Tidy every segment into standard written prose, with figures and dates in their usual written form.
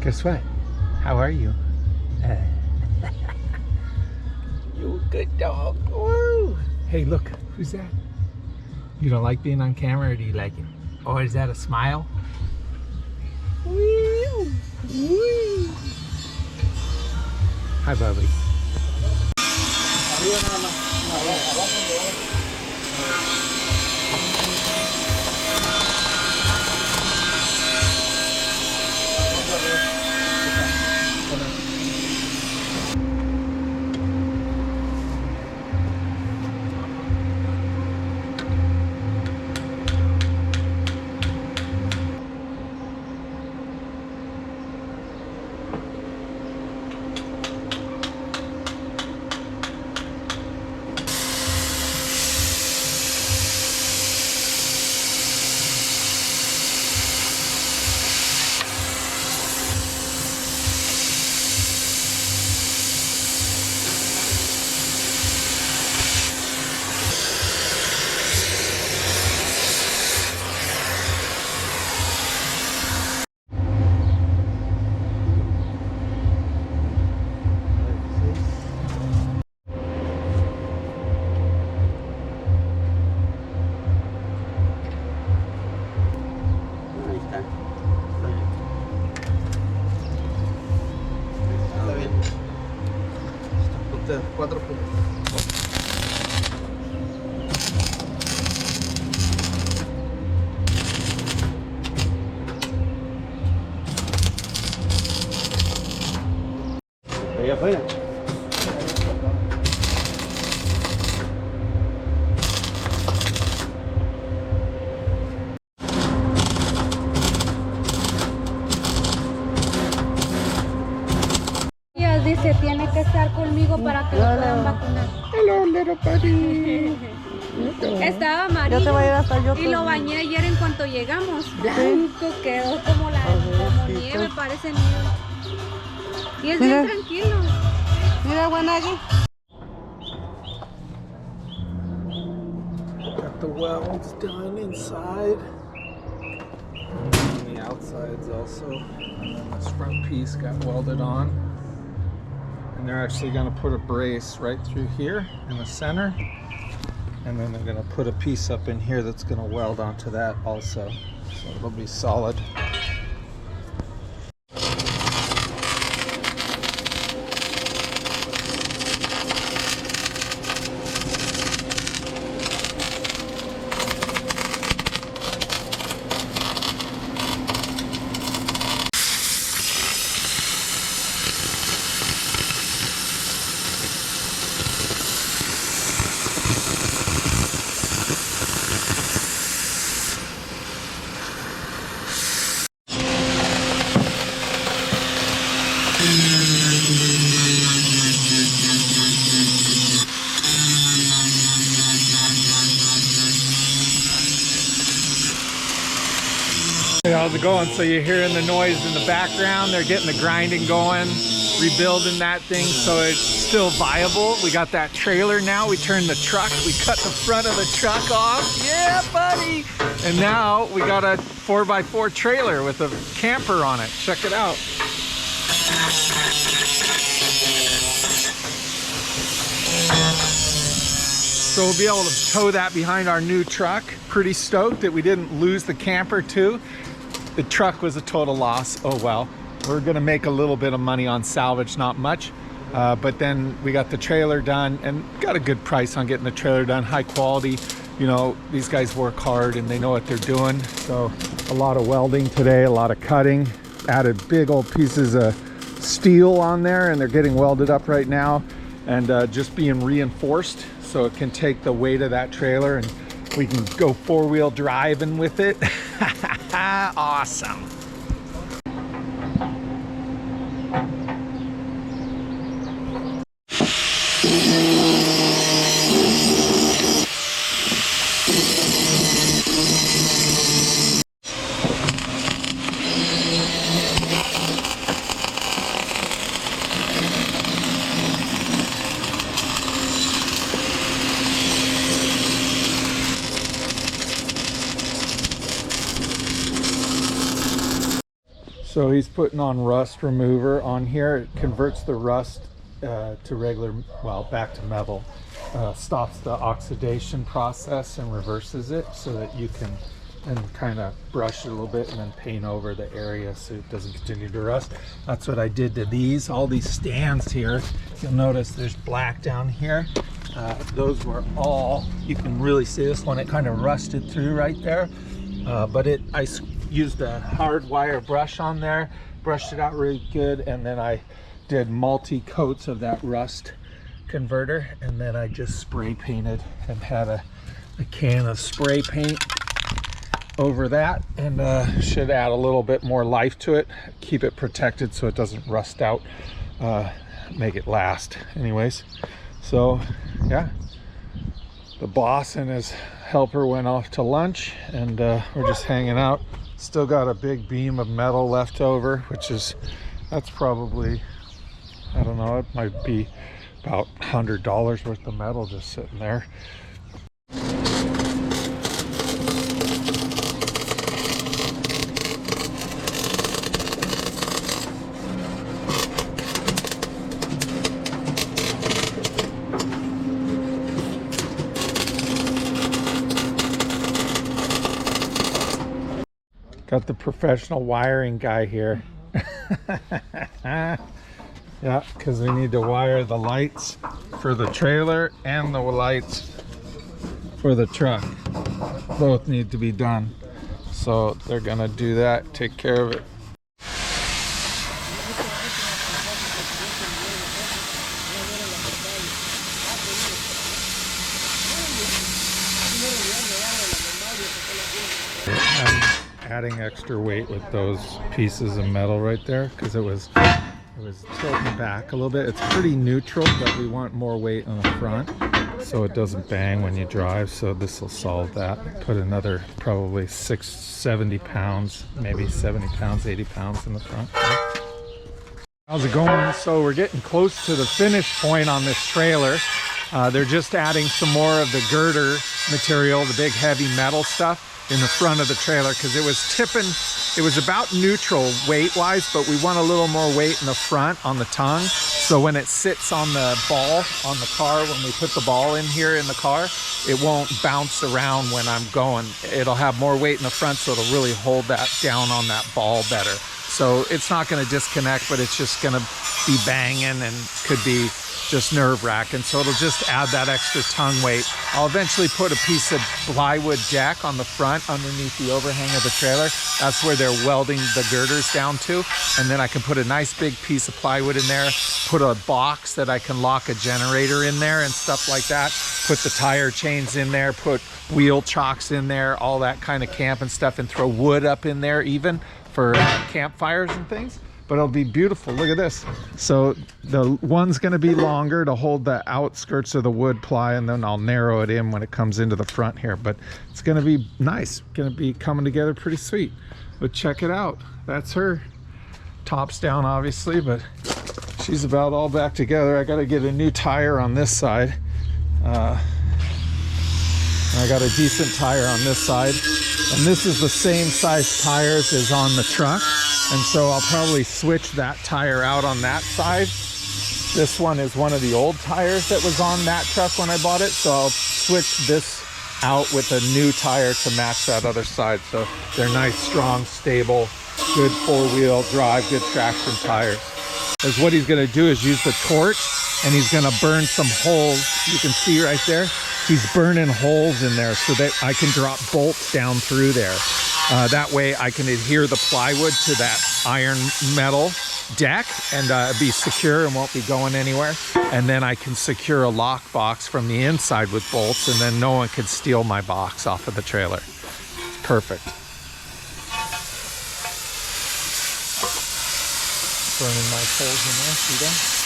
Guess what? How are you? You a good dog. Woo! Hey, look, who's that? You don't like being on camera, or do you like it? Or is that a smile? Woo! Woo! Hi, Bubby. Cuatro puntos. Allá afuera. Dice, tiene que estar conmigo para que lo puedan vacunar. Hello, little buddy. Estaba amarillo. Yo te voy a ir hasta yo. Y lo bañé ayer en cuanto llegamos. Blanco quedó como nieve, parece nieve. Y es bien tranquilo. Mira, Wanagi. Got the welds done inside. And the outsides also. This front piece got welded on. And they're actually going to put a brace right through here in the center, and then they're going to put a piece up in here that's going to weld onto that also, so it'll be solid. Hey, how's it going? So you're hearing the noise in the background. They're getting the grinding going, rebuilding that thing so it's still viable. We got that trailer now. We turned the truck. We cut the front of the truck off. Yeah, buddy. And now we got a 4x4 trailer with a camper on it. Check it out. So we'll be able to tow that behind our new truck. Pretty stoked that we didn't lose the camper too. The truck was a total loss. Oh well. We're gonna make a little bit of money on salvage, not much. But then we got the trailer done and got a good price on getting the trailer done. High quality. You know, these guys work hard and they know what they're doing. So a lot of welding today, a lot of cutting. Added big old pieces of steel on there and they're getting welded up right now. And just being reinforced so it can take the weight of that trailer and we can go four-wheel driving with it. Awesome. So he's putting on rust remover on here. It converts the rust to regular, well, back to metal. Stops the oxidation process and reverses it so that you can then kind of brush it a little bit and then paint over the area so it doesn't continue to rust. That's what I did to these. All these stands here, you'll notice there's black down here. Those were all, you can really see this one, it kind of rusted through right there. But I used a hard wire brush on there, brushed it out really good, and then I did multi coats of that rust converter, and then I just spray painted and had a can of spray paint over that, and should add a little bit more life to it, keep it protected so it doesn't rust out, make it last. Anyways, so yeah, the boss and his helper went off to lunch, and we're just hanging out. Still got a big beam of metal left over, which is, that's probably, I don't know, it might be about $100 worth of metal just sitting there. Got the professional wiring guy here. Yeah, because we need to wire the lights for the trailer and the lights for the truck. Both need to be done. So they're gonna do that, take care of it. Adding extra weight with those pieces of metal right there because it was tilting back a little bit. It's pretty neutral, but we want more weight on the front so it doesn't bang when you drive. So this will solve that. Put another probably 70 pounds, maybe 70 pounds, 80 pounds in the front. How's it going? So we're getting close to the finish point on this trailer. They're just adding some more of the girder material, the big heavy metal stuff, in the front of the trailer because it was tipping. It was about neutral weight wise, but we want a little more weight in the front on the tongue, so when it sits on the ball on the car, when we put the ball in here in the car, it won't bounce around when I'm going. It'll have more weight in the front, so it'll really hold that down on that ball better. So it's not going to disconnect, but it's just going to be banging and could be just nerve-wracking. So it'll just add that extra tongue weight. I'll eventually put a piece of plywood deck on the front underneath the overhang of the trailer. That's where they're welding the girders down to. And then I can put a nice big piece of plywood in there, put a box that I can lock a generator in there and stuff like that, put the tire chains in there, put wheel chocks in there, all that kind of camping stuff, and throw wood up in there even for campfires and things. But it'll be beautiful. Look at this. So the one's going to be longer to hold the outskirts of the wood ply, and then I'll narrow it in when it comes into the front here. But it's going to be nice. Going to be coming together pretty sweet. But check it out. That's her. Tops down obviously, but she's about all back together. I got to get a new tire on this side. I got a decent tire on this side, and this is the same size tires as on the truck. And so I'll probably switch that tire out on that side. This one is one of the old tires that was on that truck when I bought it. So I'll switch this out with a new tire to match that other side. So they're nice, strong, stable, good four-wheel drive, good traction tires. Because what he's gonna do is use the torch, and he's gonna burn some holes. You can see right there, he's burning holes in there so that I can drop bolts down through there. That way I can adhere the plywood to that iron metal deck and be secure and won't be going anywhere. And then I can secure a lock box from the inside with bolts, and then no one can steal my box off of the trailer. It's perfect. Burning nice holes in there, see that?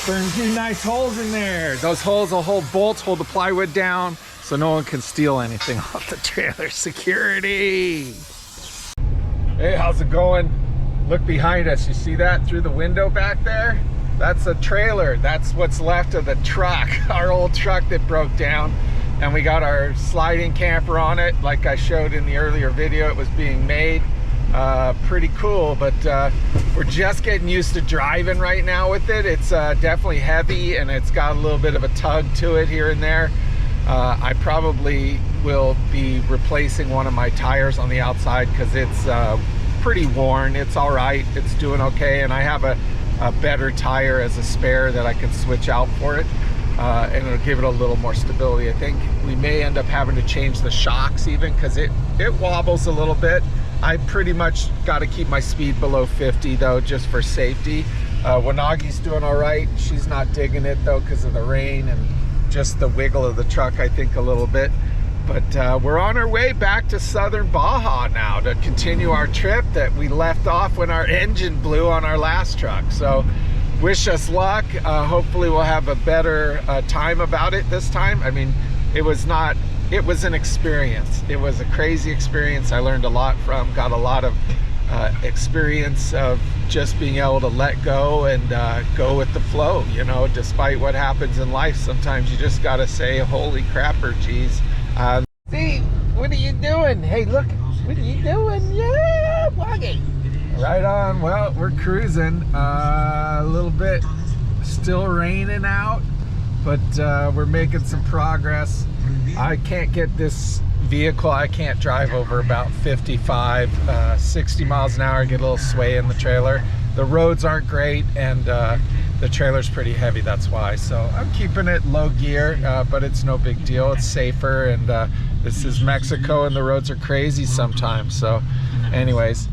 Burn a few nice holes in there. Those holes will hold bolts, hold the plywood down, so no one can steal anything off the trailer. Security. Hey, how's it going? Look behind us. You see that through the window back there? That's a trailer. That's what's left of the truck, our old truck that broke down. And we got our sliding camper on it. Like I showed in the earlier video, it was being made. Pretty cool, but we're just getting used to driving right now with it. It's definitely heavy and it's got a little bit of a tug to it here and there. I probably will be replacing one of my tires on the outside because it's pretty worn. It's all right, it's doing okay, and I have a better tire as a spare that I can switch out for it, and it'll give it a little more stability. I think we may end up having to change the shocks even because it wobbles a little bit. I pretty much got to keep my speed below 50 though, just for safety. Wanagi's doing all right. She's not digging it though because of the rain and just the wiggle of the truck, I think, a little bit. But we're on our way back to southern Baja now to continue our trip that we left off when our engine blew on our last truck. So wish us luck. Hopefully we'll have a better time about it this time. I mean, it was an experience. It was a crazy experience. I learned a lot from, got a lot of experience of just being able to let go and go with the flow, you know, despite what happens in life. Sometimes you just gotta say, holy crapper, geez. See, what are you doing? Hey, look, what are you doing? Yeah, walking. Right on. Well, we're cruising a little bit, still raining out, but we're making some progress. I can't get this vehicle, I can't drive over about 55, 60 miles an hour, get a little sway in the trailer. The roads aren't great, and the trailer's pretty heavy, that's why. So I'm keeping it low gear, but it's no big deal. It's safer, and this is Mexico and the roads are crazy sometimes. So anyways,